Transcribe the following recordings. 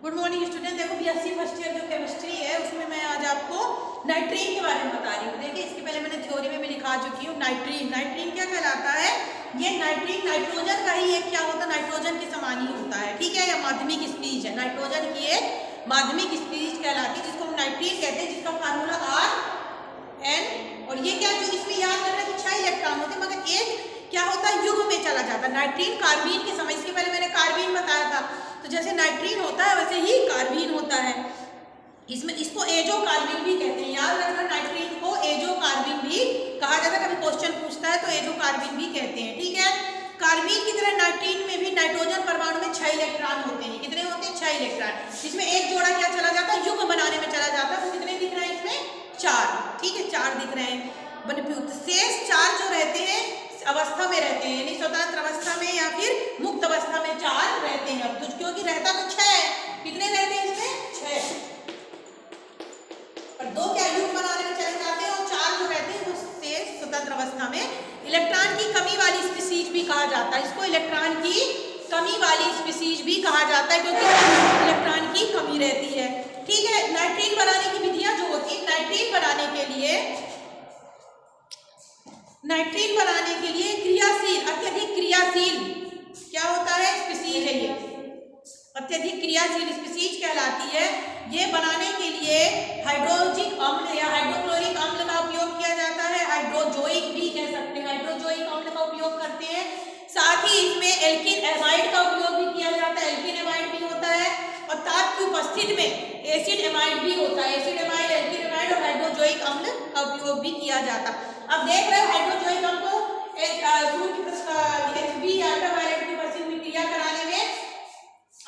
Good morning student. देखो BSc first year जो chemistry है उसमें मैं आज आपको नाइट्रीन के बारे में बता रही हूँ। देखिए इसके पहले मैंने थ्योरी में भी लिखा चुकी हूँ। नाइट्रीन क्या कहलाता है? ये नाइट्रीन नाइट्रोजन का ही एक क्या होता है, नाइट्रोजन के समान ही होता है। ठीक है, यह माध्यमिक स्पीच है, नाइट्रोजन की एक माध्यमिक स्पीच कहलाती है जिसको हम नाइट्रीन कहते हैं, जिसका फार्मूला RN। और ये क्या, जो इसमें याद रखना कि 6 इलेक्ट्रॉन होते हैं मगर एक क्या होता है, युग्म में चला जाता है। नाइट्रीन कार्बीन के समय, इसके पहले मैंने कार्बीन बताया था, तो जैसे नाइट्रीन होता है वैसे ही कार्बीन होता है। इसमें इसको एजो कार्बीन भी कहते हैं, याद रखना। नाइट्रीन को एजो कार्बीन भी कहा जाता है, कभी क्वेश्चन पूछता है तो एजो कार्बीन भी कहते हैं। ठीक है, कार्बीन की तरह नाइट्रीन में भी नाइट्रोजन परमाणु में 6 इलेक्ट्रॉन होते हैं। कितने होते हैं? 6 इलेक्ट्रॉन। इसमें एक जोड़ा क्या चला जाता है, युग्म बनाने में चला जाता है। तो कितने दिख रहे हैं इसमें? 4। ठीक है, 4 दिख रहे हैं। शेष 4 जो रहते हैं अवस्था में रहते हैं, यानी स्वतंत्र अवस्था में या फिर मुक्त अवस्था में 4 रहते हैं। अब क्योंकि रहता तो 6 है, कितने रहते हैं इसमें? 6। और 2 क्या युग्म बनाने में चले जाते हैं और 4 जो रहते हैं वो शेष स्वतंत्र अवस्था में। इलेक्ट्रॉन की कमी वाली स्पीसीज भी कहा जाता है, इसको इलेक्ट्रॉन की कमी वाली स्पीसीज भी कहा जाता है क्योंकि इलेक्ट्रॉन की कमी रहती है। ठीक है, नाइट्रीन बनाने की विधियां जो होती है, नाइट्रीन बनाने के लिए क्रियाशील, अत्यधिक क्रियाशील क्या होता है, स्पीसीज है। ये अत्यधिक क्रियाशील स्पीसीज कहलाती है। ये बनाने के लिए हाइड्रोजिक अम्ल या हाइड्रोक्लोरिक अम्ल का उपयोग किया जाता है, हाइड्रोजोइक भी कह सकते हैं, हाइड्रोजोइक अम्ल का उपयोग करते हैं। साथ ही इसमें एल्किन एमाइड का उपयोग भी किया जाता है, एल्किन एमाइड भी होता है। और ताप की उपस्थिति में एसिड एमाइड भी होता है, एसिड एमाइड, एल्किन एमाइड और हाइड्रोजोइक अम्ल का उपयोग भी किया जाता है। अब देख रहे हो हाइड्रोजोइक अम्ल को अल्ट्रावायलेट की वर्षी हुई क्रिया कराने में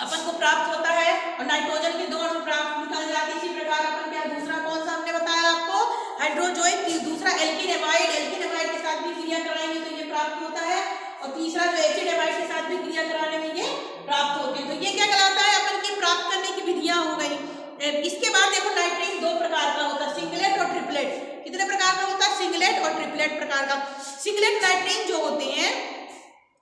अपन को प्राप्त होता है और नाइट्रोजन के 2 अणु प्राप्त निकल जाती है। इसी प्रकार अपन क्या, दूसरा कौन सा हमने बताया आपको, हाइड्रोजोइक, दूसरा एल्किन एमाइड, एल्किन एमाइड के साथ भी क्रिया कराएंगे तो ये प्राप्त होता है। और तीसरा जो एसिड एमाइड के साथ भी क्रिया कराने में ये प्राप्त होते हैं। तो ये क्या कहलाता है, अपन की प्राप्त करने की विधियां हो गई। इसके बाद देखो नाइट्रीन 2 प्रकार का होता है, सिंगलेट और ट्रिपलेट। कितने प्रकार का होता है? सिंगलेट और ट्रिपलेट प्रकार का। सिंगलेट नाइट्रीन जो होते हैं,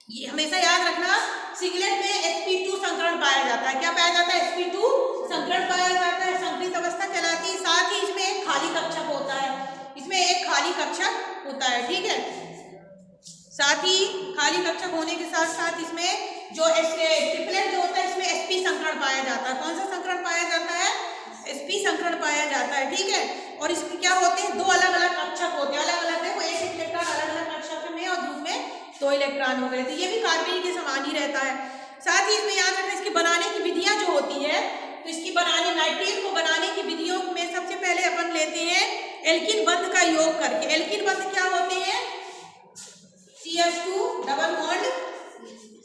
ये हमेशा याद रखना, सिंगलेट में sp2 संकरण पाया जाता है। क्या पाया जाता है? sp2 संकरण पाया जाता है, संकरित अवस्था कहलाती है। साथ ही इसमें एक खाली कक्षक होता है, इसमें एक खाली कक्षक होता है। ठीक है, साथ ही खाली कक्षक होने के साथ साथ इसमें जो ट्रिपलेट जो होता है इसमें sp संकरण पाया जाता है। कौन सा संकरण पाया जाता है? sp संकरण पाया जाता है। ठीक है, और इसमें क्या होते हैं, 2 अलग अलग कक्षक होते हैं, अलग अलग, देखो एक इलेक्ट्रॉन अलग अलग कक्षक में और दूसरे में 2 इलेक्ट्रॉन हो गए। तो ये भी कार्बन के समान ही रहता है। साथ ही इसमें याद रखना, इसकी बनाने की विधियां जो होती है, तो इसकी बनाने, नाइट्रीन को बनाने की विधियों में सबसे पहले अपन लेते हैं एल्किन बंध का योग करके। एल्किन बंध क्या होते हैं? CH2 double bond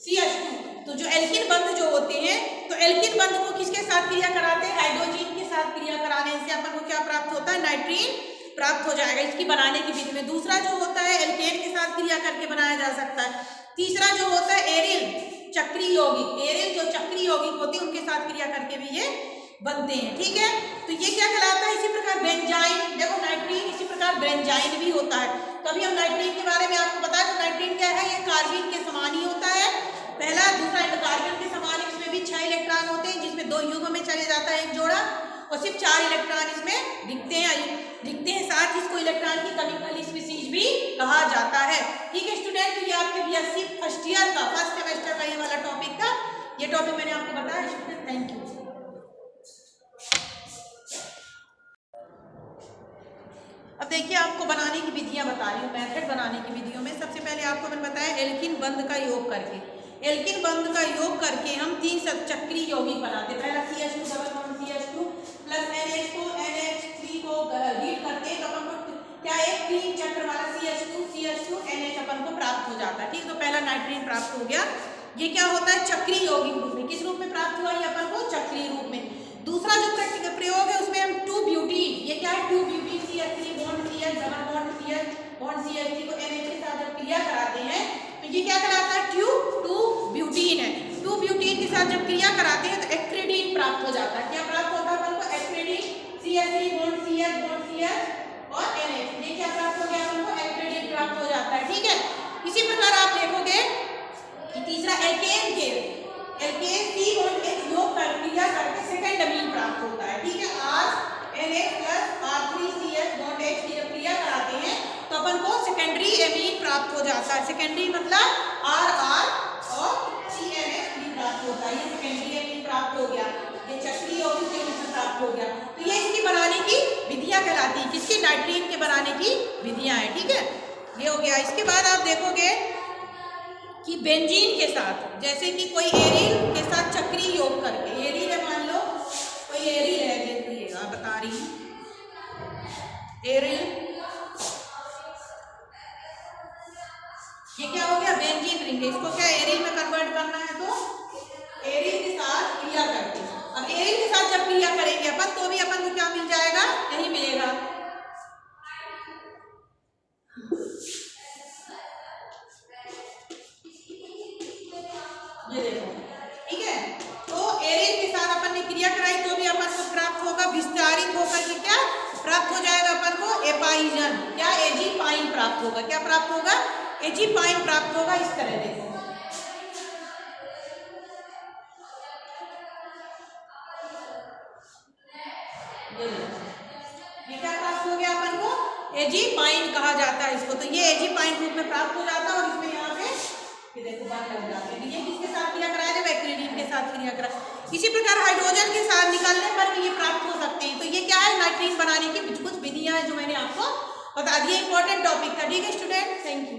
CH2। तो जो एल्किन बंध जो होते हैं, तो एल्किन बंध को किसके साथ क्रिया कराते हैं? हाइड्रोजन के साथ क्रिया कराने से अपन को क्या प्राप्त होता है? नाइट्रीन प्राप्त हो जाएगा इसकी बनाने की विधि में। दूसरा जो होता है एल्केन के साथ क्रिया करके बनाया जा सकता है। तीसरा जो होता है एरिल चक्री यौगिक, एरिल जो चक्री यौगिक होती है उनके साथ क्रिया करके भी ये बनते हैं। ठीक है, तो ये क्या कहलाता है? इसी प्रकार बेंजाइन, देखो नाइट्रीन इसी प्रकार बेंजाइन भी होता है। कभी हम नाइट्रीन के बारे में आपको बताया तो नाइट्रीन क्या है, ये कार्बन के समान ही होता है। पहला दूसरा कार्बन के समान, इसमें भी 6 इलेक्ट्रॉन होते हैं जिसमें 2 युग्म में चले जाता है एक जोड़ा, और सिर्फ 4 इलेक्ट्रॉन इसमें दिखते हैं। साथ ही इसको इलेक्ट्रॉन की कमी वाली स्पीसीज भी कहा जाता है। ठीक है स्टूडेंट, तो ये आपके बीएससी फर्स्ट ईयर का फर्स्ट सेमेस्टर का ये वाला टॉपिक था। ये टॉपिक मैंने आपको बताया स्टूडेंट। Thank you. अब देखिए आपको बनाने की विधियां बता रही हूँ, मेथड बनाने की विधियों में सबसे पहले आपको मैंने बताया एल्किन बंध का योग करके। एल्किन बंध का योग करके हम 3 चक्रीय यौगिक बनाते हैं। पहला CH2 double bond CH2 plus NH को NH3 को हीट करते हैं तो अपन को क्या, एक 3 चक्र वाला CH2 NH अपन को प्राप्त हो जाता है। ठीक, तो पहला नाइट्रीन प्राप्त हो गया। ये क्या होता है? चक्रीय यौगिक रूप में। किस रूप में प्राप्त हुआ? ये अपन को चक्रीय रूप में। दूसरा जो प्रयोग है उसमें हम 2-ब्यूटीन, ये क्या है? 2-ब्यूटीन CH3 bond CH double bond CH bond CH3 को NH के साथ जब क्रिया कराते हैं तो ये क्या कहलाता है? 2-ब्यूटीन है। 2-ब्यूटीन के साथ जब क्रिया कराते हैं तो एक्रिडीन प्राप्त हो जाता है। क्या प्राप्त होता है अपन को? एक्रिडीन, CH3 बॉन्ड CH और NH, ये क्या प्राप्त हो गया अपन को? एक्रिडीन प्राप्त हो जाता है। ठीक है, इसी प्रकार आप देखोगे कि तीसरा एल्केन C बॉन्ड H योग क्रिया करके जाता है। सेकेंडरी मतलब आर आर और CNH भी प्राप्त होता है। ये सेकेंडरी एमीन प्राप्त हो गया, ये चक्रीय यौगिक के रूप में प्राप्त हो गया। तो ये इसकी बनाने की विधियां कहलाती है। किसकी? नाइट्रीन के बनाने की विधियां है। ठीक है, ये हो गया। इसके बाद आप देखोगे कि बेंजीन के साथ, जैसे कि कोई एरिल के साथ चक्रीय योग करके, एरिल है मान लो, कोई एरिल है, देखिएगा बता रही हूँ, एरिल, ये क्या हो गया? Benzene ring. इसको क्या एरिल में कन्वर्ट करना है, तो एरिल के साथ क्रिया करते हैं। अब एरिल के साथ जब क्रिया करेंगे अपन, तो भी अपन को क्या मिल जाएगा? यही मिलेगा। ये देखो, ठीक है। तो एरिल के साथ अपन ने क्रिया कराई, तो भी अपन को प्राप्त होगा, विस्तारित होकर के क्या प्राप्त हो जाएगा अपन को? एपाइजन, क्या? एजीपाइन प्राप्त होगा। क्या प्राप्त होगा? एजीपाइन प्राप्त होगा। इस तरह देखो, ये क्या प्राप्त हो गया अपन को? एजीपाइन कहा जाता है इसको। तो ये एजीपाइन रूप में प्राप्त हो जाता है, और इसमें यहाँ पे ये देखो बात लग जाती है। ये किसके साथ क्रिया कराया? जब एक्रिलीन के साथ क्रिया करा। इसी प्रकार हाइड्रोजन के साथ निकलने पर भी ये प्राप्त हो सकते हैं। तो ये क्या है? नाइट्रीन बनाने की कुछ विधियां हैं जो मैंने आपको बता दी। इंपॉर्टेंट टॉपिक था। ठीक है स्टूडेंट, थैंक यू।